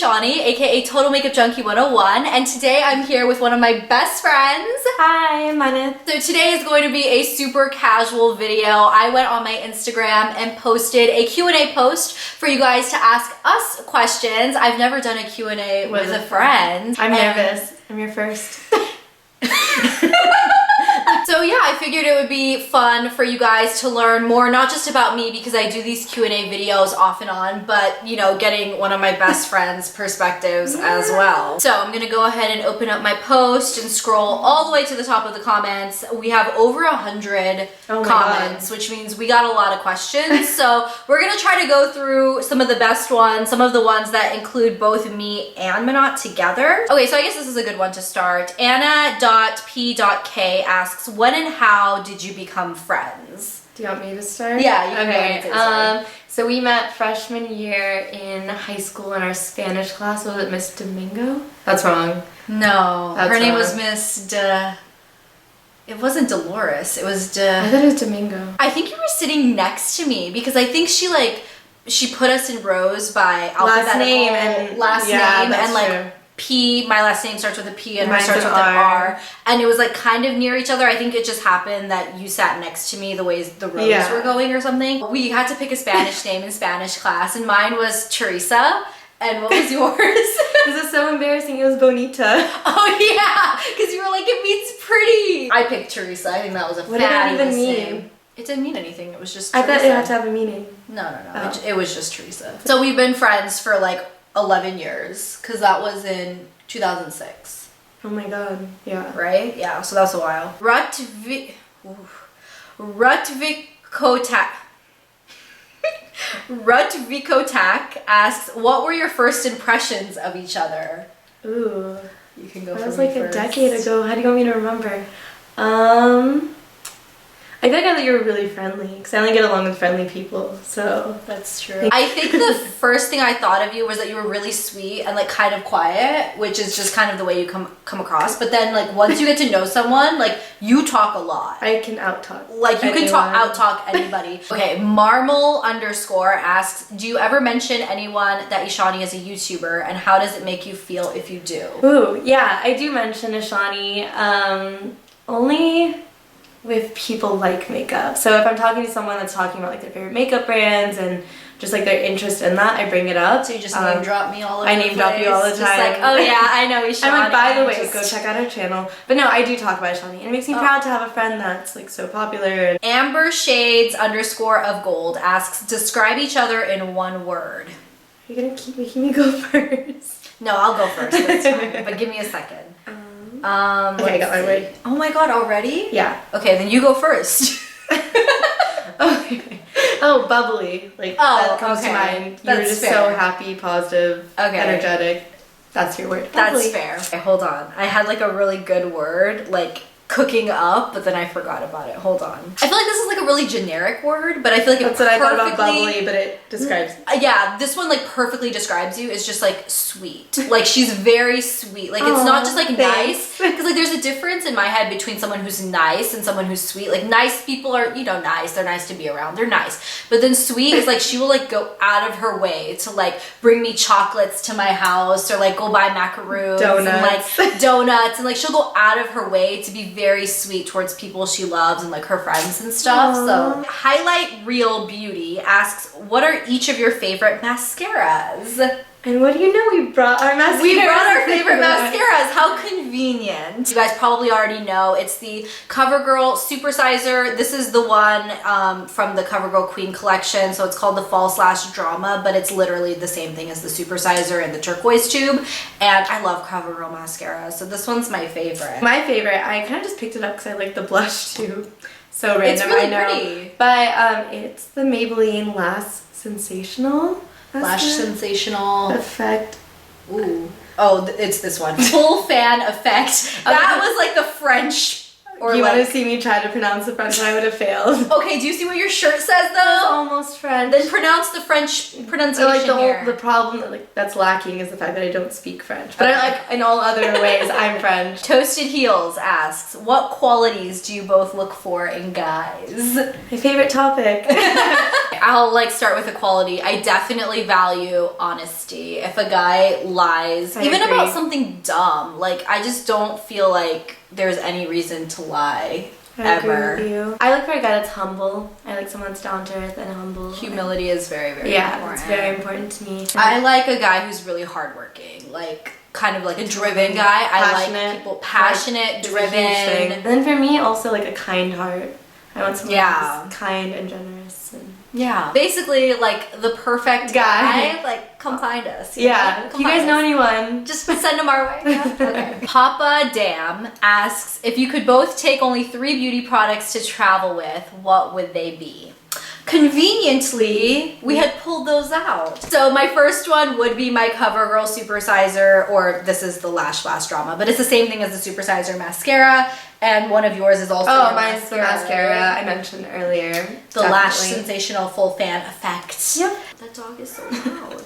Eshani, aka Total Makeup Junkie 101, and today I'm here with one of my best friends. Hi, I'm Munnat. So today is going to be a super casual video. I went on my Instagram and posted a Q&A post for you guys to ask us questions. I've never done a Q&A with a friend. I'm nervous. I'm your first. So yeah, I figured it would be fun for you guys to learn more, not just about me because I do these Q&A videos off and on, but you know, getting one of my best friends' perspectives as well. So I'm gonna go ahead and open up my post and scroll all the way to the top of the comments. We have over 100 comments, which means we got a lot of questions. So we're gonna try to go through some of the best ones, some of the ones that include both me and Munnat together. Okay, so I guess this is a good one to start. Anna.p.k asks, when and how did you become friends? Do you want me to start? Yeah, you can go ahead. So we met freshman year in high school in our Spanish class. Was it Miss Domingo? That's wrong. No, That's her name wrong. was Miss It wasn't Dolores. It was I thought it was Domingo. I think you were sitting next to me because I think she put us in rows by alphabetical name and like true. P, my last name starts with a P and mine Mine's starts an with an R. R. And it was like kind of near each other. I think it just happened that you sat next to me the way the rows were going or something. We had to pick a Spanish name in Spanish class and mine was Teresa. And what was yours? This is so embarrassing. It was Bonita. Oh yeah, because you were like, it means pretty. I picked Teresa. I think that was a What did that even fabulous mean? name. It didn't mean anything. It was just I Teresa. thought it had to have a meaning. No. Oh. It was just Teresa. So we've been friends for like 11 years because that was in 2006. Oh my god. Yeah. Right? Yeah, so that's a while. Rutvikotak asks, what were your first impressions of each other? Ooh. You can go That for was me like first. a decade ago. How do you want me to remember? I feel like I thought you were really friendly because I only get along with friendly people, so. That's true. I think the first thing I thought of you was that you were really sweet and like kind of quiet, which is just kind of the way you come across. But then like once you get to know someone, like you talk a lot. I can out-talk. Like you can out-talk anybody. Okay, Marmal_ asks, do you ever mention anyone that Eshani is a YouTuber and how does it make you feel if you do? Ooh, yeah, I do mention Eshani, only with people like makeup. So if I'm talking to someone that's talking about like their favorite makeup brands and just like their interest in that, I bring it up. So you just name drop me all over I name drop you all the time. Just like, oh yeah, I know Eshani. I'm like, by the way, go check out our channel. But no, I do talk about Eshani, and it makes me proud to have a friend that's like so popular. Amber Shades _ Gold asks, describe each other in one word. Are you gonna keep making me go first? No, I'll go first this time, but give me a second. Okay, I got my word. Oh my god, already? Yeah. Okay, then you go first. Okay. Oh, bubbly. Like, that comes to mind. You were That's just fair. so happy, positive, energetic. That's your word. That's fair. Okay, hold on. I had like a really good word, like cooking up, but then I forgot about it. Hold on. I feel like this is like a really generic word, but I feel like That's what I thought about bubbly, but it describes. Yeah, this one like perfectly describes you. It's just like sweet. Like she's very sweet. Like it's not just like nice. Because like there's a difference in my head between someone who's nice and someone who's sweet. Like nice people are, you know, nice. They're nice to be around. They're nice. But then sweet is like she will like go out of her way to like bring me chocolates to my house or like go buy macaroons and like donuts and like she'll go out of her way to be very sweet towards people she loves and like her friends and stuff. Aww. So Highlight Real Beauty asks, what are each of your favorite mascaras? And what do you know? We brought our mascaras. We brought our favorite mascaras. How convenient. You guys probably already know it's the CoverGirl Supersizer. This is the one from the CoverGirl Queen collection. So it's called the Fall / Drama, but it's literally the same thing as the Supersizer and the turquoise tube. And I love CoverGirl mascara. So this one's my favorite. My favorite, I kind of just picked it up because I like the blush too. So random, It's really I know. pretty. But it's the Maybelline Lash Sensational. Lash Sensational Effect. Ooh. Oh, it's this one. Full Fan Effect. That was like the French Or you like, want to see me try to pronounce the French one? I would have failed. okay, do you see what your shirt says It's though? almost French. Then pronounce the French pronunciation Like here. the problem that's lacking is the fact that I don't speak French. But I in all other ways, I'm French. Toasted Heels asks, what qualities do you both look for in guys? My favorite topic. I'll like start with equality. I definitely value honesty. If a guy lies, I even agree. about something dumb, like I just don't feel like there's any reason to lie. I ever. agree with you. I look for a guy that's humble. I like someone that's down to earth and humble. Humility is very, very yeah, important. it's very important to me. I like a guy who's really hardworking, like kind of like a driven guy. I like people passionate, driven. Then for me, also like a kind heart. I want someone Yeah. who's kind and generous. And Yeah. Basically, like the perfect guy. Like, come find us. yeah. If you guys know anyone, just send them our way. Yeah? Okay. Papa Dam asks, if you could both take only 3 beauty products to travel with, what would they be? Conveniently, we had pulled those out. So my first one would be my CoverGirl Supersizer, or this is the Lash Blast Drama, but it's the same thing as the Supersizer mascara, and one of yours is also oh, your mine's the mascara I mentioned earlier. The Lash Definitely. Sensational Full Fan Effect. Yep. That dog is so loud.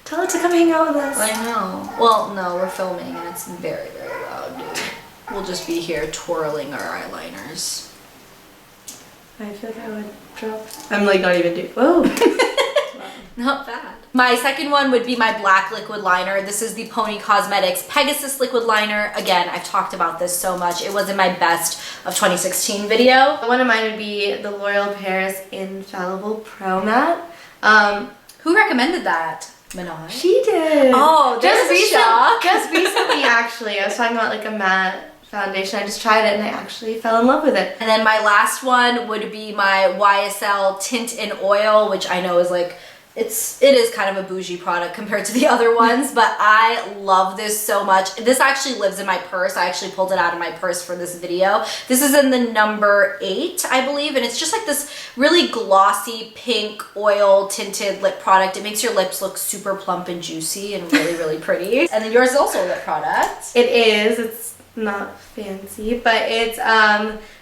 Tell it to come hang out with us. I know. Well, no, we're filming and it's very, very loud, dude. We'll just be here twirling our eyeliners. I feel like I would drop. I'm like not even doing. Whoa. Not bad. My second one would be my black liquid liner. This is the Pony Cosmetics Pegasus liquid liner. Again, I've talked about this so much. It was in my best of 2016 video. One of mine would be the L'Oreal Paris Infallible Pro Matte. Who recommended that? Minaj? She did. Oh, just shock. Just recently, actually, I was talking about like a matte foundation. I just tried it and I actually fell in love with it. And then my last one would be my YSL Tint in Oil, which I know is like, it is kind of a bougie product compared to the other ones, but I love this so much. This actually lives in my purse. I actually pulled it out of my purse for this video. This is in the number 8, I believe, and it's just like this really glossy pink oil tinted lip product. It makes your lips look super plump and juicy and really, really pretty. And then yours is also a lip product. It is. It's not fancy, but it's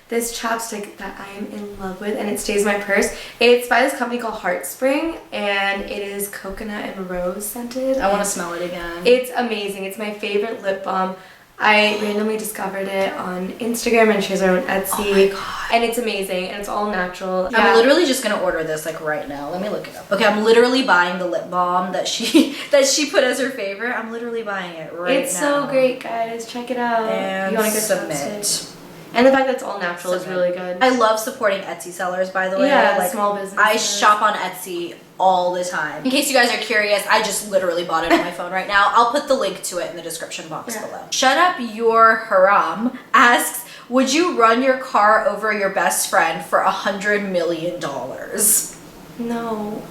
this chapstick that I am in love with, and it stays in my purse. It's by this company called Heartspring, and it is coconut and rose scented. I want to smell it again. It's amazing. It's my favorite lip balm. I randomly discovered it on Instagram and shares it on Etsy. Oh my god. And it's amazing, and it's all natural. I'm literally just gonna order this like right now. Let me look it up. Okay, I'm literally buying the lip balm that she put as her favorite. I'm literally buying it right now. It's so great, guys. Check it out. And you want to get submit. And the fact that it's all natural is really good. I love supporting Etsy sellers, by the way. Yeah, like, small businesses. I shop on Etsy all the time. In case you guys are curious, I just literally bought it on my phone right now. I'll put the link to it in the description box below. Shut Up Your Haram asks, would you run your car over your best friend for $100 million? No.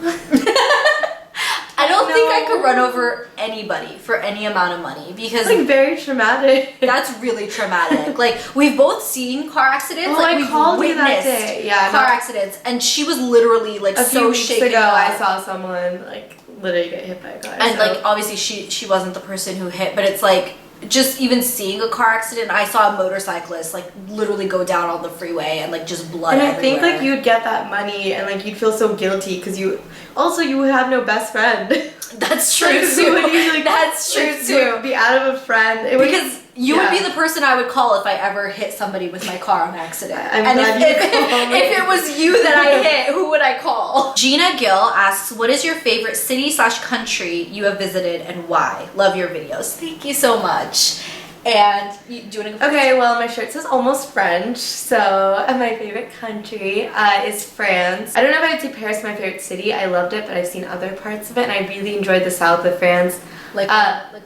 I don't think I could run over anybody for any amount of money because It's like very traumatic. that's really traumatic. Like, we've both seen car accidents. Oh, like, I we've called you that witnessed day. Yeah, car accidents, and she was literally like a few so weeks shaken ago, up. I saw someone like literally get hit by a car. And so. like obviously she wasn't the person who hit, but it's like just even seeing a car accident. I saw a motorcyclist like literally go down on the freeway and like just blood And I everywhere. think like you'd get that money and like you'd feel so guilty because you would have no best friend. That's true Like, too. would usually, That's true like, too. Be out of a friend. Because you would be the person I would call if I ever hit somebody with my car on accident. I'm and glad if it was you that I hit, who would I call? Gina Gill asks, what is your favorite city/country you have visited and why? Love your videos. Thank you so much. And do you want to go first? Okay, well, my shirt says almost French, so my favorite country is France. I don't know if I would say Paris is my favorite city. I loved it, but I've seen other parts of it, and I really enjoyed the south of France. Like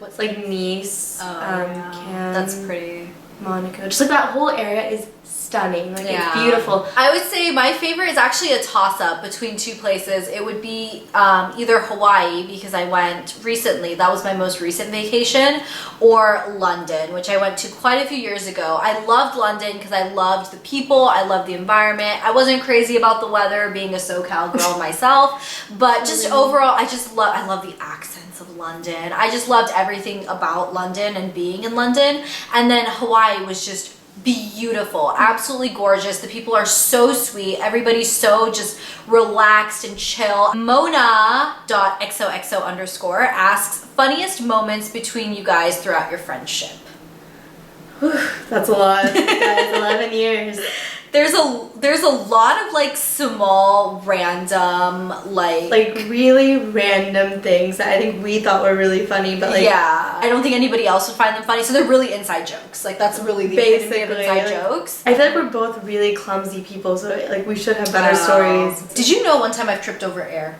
what's like Nice, yeah. Cannes, That's pretty. Monaco. Just like that whole area is stunning. Like Yeah. it's beautiful. I would say my favorite is actually a toss-up between two places. It would be either Hawaii, because I went recently, that was my most recent vacation, or London, which I went to quite a few years ago. I loved London because I loved the people, I loved the environment. I wasn't crazy about the weather, being a SoCal girl myself, but just overall, I love the accents of London. I just loved everything about London and being in London. And then Hawaii was just beautiful, absolutely gorgeous. The people are so sweet. Everybody's so just relaxed and chill. Mona.xoxo_ asks, funniest moments between you guys throughout your friendship. That's a lot, guys. 11 years. There's a lot of like small random like really random things that I think we thought were really funny, but like yeah, I don't think anybody else would find them funny, so they're really inside jokes. Like that's really the epitome of inside jokes. I feel like we're both really clumsy people, so like we should have better stories. Did you know one time I've tripped over air?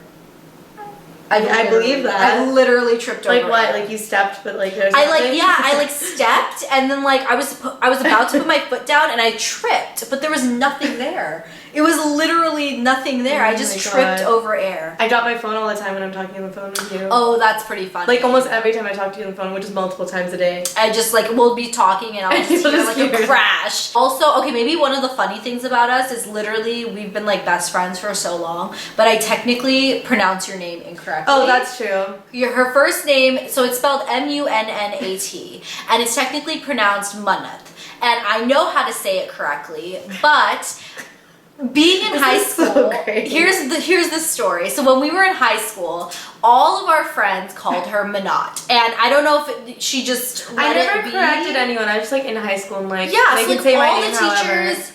I believe that. I literally tripped over. Like what? Air. Like you stepped, but like there's. I stepped, and then like I was about to put my foot down, and I tripped, but there was nothing there. It was literally nothing there. I just tripped over air. I drop my phone all the time when I'm talking on the phone with you. Oh, that's pretty funny. Like almost every time I talk to you on the phone, which is multiple times a day. I just like we'll be talking and I'll just hear like a crash. Also, okay, maybe one of the funny things about us is literally we've been like best friends for so long, but I technically pronounce your name incorrectly. Oh, that's true. Her first name, so it's spelled Munnat, and it's technically pronounced Munnat. And I know how to say it correctly, but being in high school, here's the story. So when we were in high school, all of our friends called her Munnat, and I don't know if she just let I never it be. corrected anyone. I was just like in high school and like yeah, they so can like say my all name the teachers,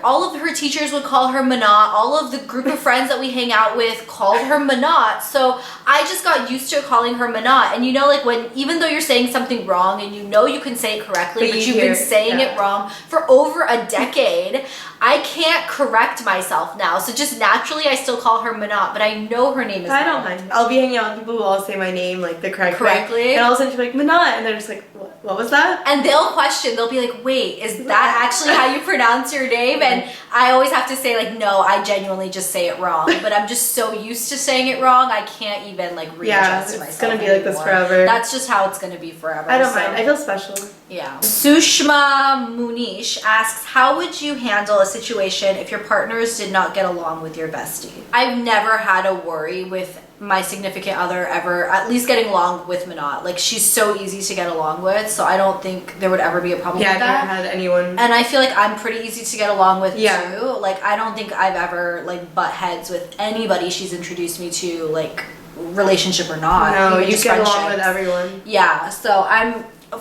all of her teachers would call her Munnat. All of the group of friends that we hang out with called her Munnat. So I just got used to calling her Munnat. And you know, like when even though you're saying something wrong and you know you can say it correctly, but you've been saying it wrong for over a decade. I can't correct myself now, so just naturally I still call her Munnat, but I know her name is I don't mind. I'll be hanging out with people who all say my name like the correctly, way, and all of a sudden she'll be like Munnat, and they're just like, what was that? And they'll question, they'll be like, wait, is that actually how you pronounce your name? And I always have to say like, no, I genuinely just say it wrong, but I'm just so used to saying it wrong, I can't even like readjust myself. It's gonna be like this forever. That's just how it's gonna be forever. I don't mind. I feel special. Yeah. Sushma Munish asks, how would you handle a situation if your partners did not get along with your bestie? I've never had a worry with my significant other ever, at least getting along with Munnat. Like she's so easy to get along with, so I don't think there would ever be a problem with that. Yeah, I've never had anyone. And I feel like I'm pretty easy to get along with too. Like I don't think I've ever like butt heads with anybody she's introduced me to, like relationship or not. No, you get along with everyone. Yeah, so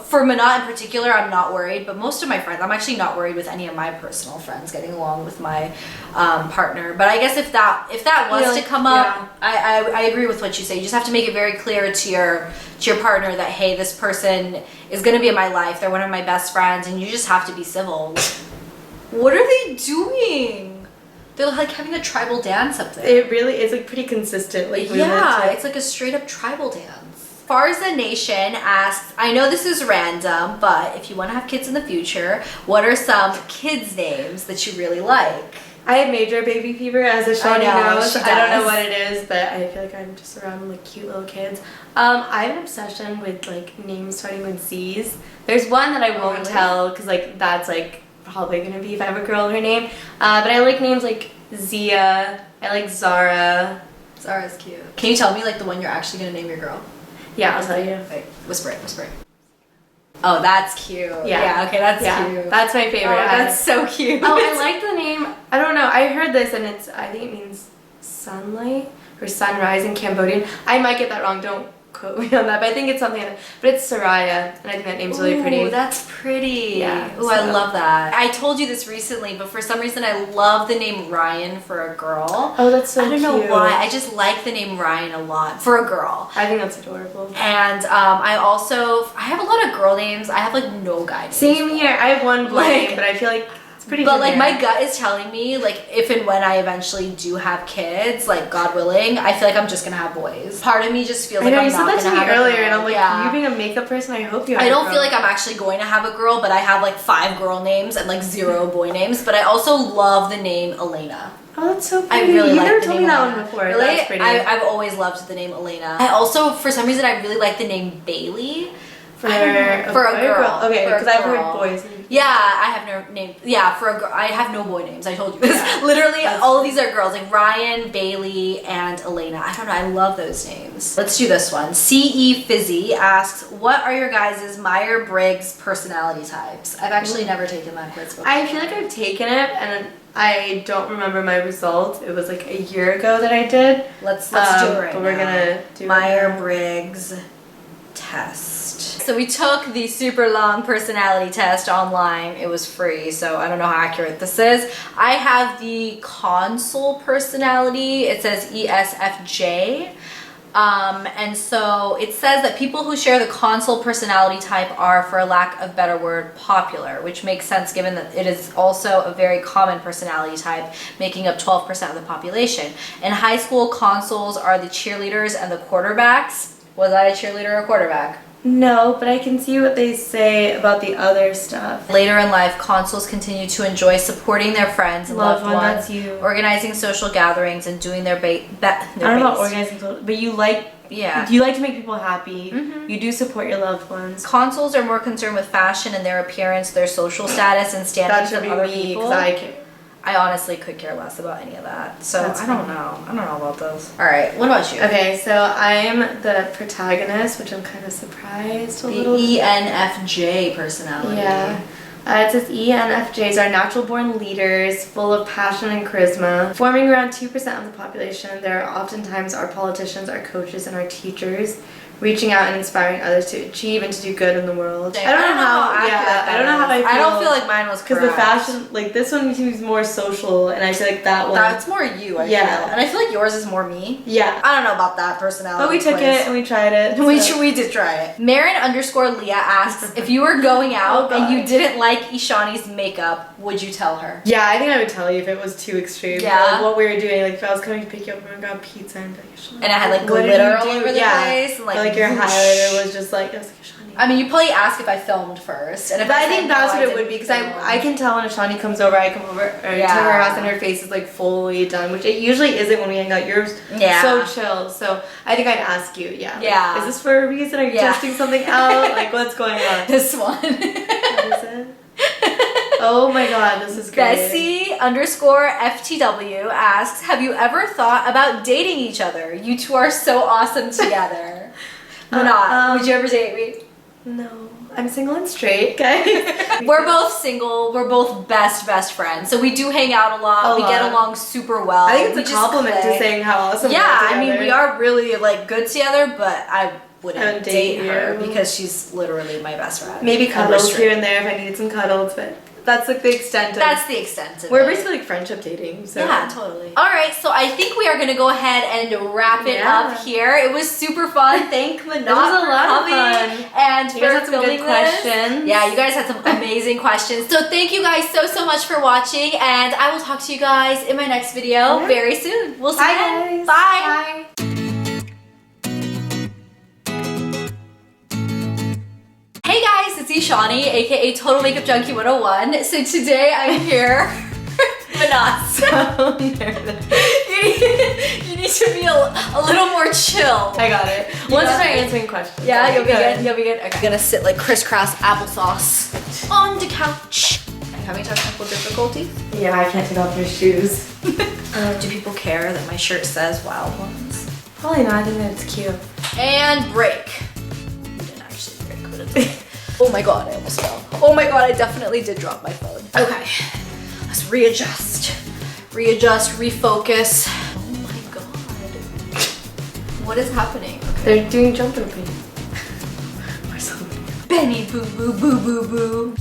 for Munnat in particular, I'm not worried, but most of my friends, I'm actually not worried with any of my personal friends getting along with my partner. But I guess if that was to come up, I agree with what you say. You just have to make it very clear to your partner that, hey, this person is going to be in my life. They're one of my best friends, and you just have to be civil. What are they doing? They're like having a tribal dance up there. It's like pretty consistent. Like it's like a straight up tribal dance. Farza Nation asks, I know this is random, but if you want to have kids in the future, what are some kids' names that you really like? I have major baby fever, as Eshani knows. I don't know what it is, but I feel like I'm just around like cute little kids. I have an obsession with like names starting with Z's. There's one that I won't tell because like that's like probably gonna be if I have a girl her name. But I like names like Zia. I like Zara. Zara's cute. Can you tell me like the one you're actually gonna name your girl? Yeah, I'll tell you. Wait, whisper it. Oh, that's cute. Yeah, okay, that's cute. That's my favorite. Oh, that's so cute. Oh, I like the name. I don't know. I heard this and I think it means sunlight or sunrise in Cambodian. I might get that wrong. Don't quote me on that, but I think it's something like that. But it's Soraya, and I think that name's really pretty. Oh, that's pretty. Yeah. Oh, I love that. I told you this recently, but for some reason I love the name Ryan for a girl. Oh, that's so cute. I don't know why. I just like the name Ryan a lot for a girl. I think that's adorable. And I have a lot of girl names. I have like no guy names. Same here. I have one boy name, but I feel like pretty but like my gut is telling me like if and when I eventually do have kids, like God willing, I feel like I'm just gonna have boys. Part of me just feels like I'm not gonna have a girl. You said that to me earlier, and I'm like, you being a makeup person, I hope you have I don't feel like I'm actually going to have a girl, but I have like 5 girl names and like 0 boy names. But I also love the name Elena. Oh, that's so pretty. I really you like never the told name me that Elena. one before. Really? That's pretty. I've always loved the name Elena. I also, for some reason, I really like the name Bailey. For a girl. Okay, because I've heard boys. Yeah, I have no name. Yeah, for a girl, I have no boy names. I told you this. Yeah. Literally, all of these are girls, like Ryan, Bailey, and Elena. I don't know. I love those names. Let's do this one. CE Fizzy asks, "What are your guys' Myers-Briggs personality types?" I've actually never taken that quiz before. I feel like I've taken it and I don't remember my result. It was like a year ago that I did. Let's do it right but now. we're gonna do Myers-Briggs test. So we took the super long personality test online. It was free, so I don't know how accurate this is. I have the console personality. It says ESFJ. And so it says that people who share the console personality type are, for a lack of better word, popular, which makes sense given that it is also a very common personality type, making up 12% of the population. In high school, consoles are the cheerleaders and the quarterbacks. Was I a cheerleader or quarterback? No, but I can see what they say about the other stuff. Later in life, consoles continue to enjoy supporting their friends and loved ones, That's you. organizing social gatherings, and doing their I don't know about organizing, but you like. Yeah. You like to make people happy. Mhm. You do support your loved ones. Consoles are more concerned with fashion and their appearance, their social status, and standing That should with be other me people. because I care. I honestly could care less about any of that. So That's I don't fine. know. I don't know about those. All right. What about you? Okay, so I'm the protagonist, which I'm kind of surprised a little. The ENFJ personality. Yeah. It says ENFJs are natural born leaders, full of passion and charisma, forming around 2% of the population. There are oftentimes our politicians, our coaches, and our teachers, reaching out and inspiring others to achieve and to do good in the world. I don't know how accurate that I don't know how I is. feel. I don't feel like mine was because correct. the fashion, like this one seems more social, and I feel like that one. That's more you, I Yeah. feel. And I feel like yours is more me. Yeah. I don't know about that personality. But we took quiz. it and we tried it. We did try it. Marin_Leah asks, if you were going out Oh, and you God. didn't like Eshani's makeup, would you tell her? Yeah, I think I would tell you if it was too extreme. Yeah. Like what we were doing, like if I was coming to pick you up and we got pizza and be like, Eshani, And I had like what did glitter you all do? over the Yeah. place. And, Like your whoosh. highlighter was just like, I was like, Eshani. I mean, you probably ask if I filmed first. And if But I said think no, that's I what it didn't would be because film. I can tell when Eshani comes over, I come over or Yeah. to her house and her face is like fully done, which it usually isn't when we hang out. You're Yeah. so chill. So I think I'd ask you, yeah. Like, Yeah. is this for a reason? Are you Yeah. testing something out? Like what's going on? This one. What is it? Oh my god, this is great. Bessie_FTW asks, have you ever thought about dating each other? You two are so awesome together. Munnat, would you ever date me? No. I'm single and straight, guys. We're both single. We're both best friends. So we do hang out a lot. We get along super well. I think We it's a just compliment click. to saying how awesome we Yeah, are I mean, together. we are really like good together, but I wouldn't wouldn't date date her you. because she's literally my best friend. Maybe And cuddles we're here and there if I needed some cuddles, but that's like the extent of That's the extent of we're it. basically like friendship dating. So Yeah, totally. All right, so I think we are gonna go ahead and wrap it Yeah. up here. It was super fun. Thank Munnat This was a for lot of coming fun. and You for guys had some filming good this. questions. Yeah, you guys had some amazing questions. So thank you guys so much for watching, and I will talk to you guys in my next video Yeah. very soon. We'll see Bye, you then. guys. Bye. Hey guys, it's Eshani, aka Total Makeup Junkie 101. So today I'm here. Munnat. So nervous. You need to be a little more chill. I got it. Once I start answering questions. Yeah, I'll you'll be good. good. You'll be good. Okay. I'm gonna sit like crisscross applesauce on the couch. Are you having technical difficulties? Yeah, I can't take off my shoes. Do people care that my shirt says Wild Ones? Probably not. I think that's cute. And break. You didn't actually break, but it's okay. Oh my god, I almost fell. Oh my god, I definitely did drop my phone. Okay, let's readjust. Readjust, refocus. Oh my god. What is happening? Okay. They're doing jump roping. Or something. Benny boo boo boo boo boo.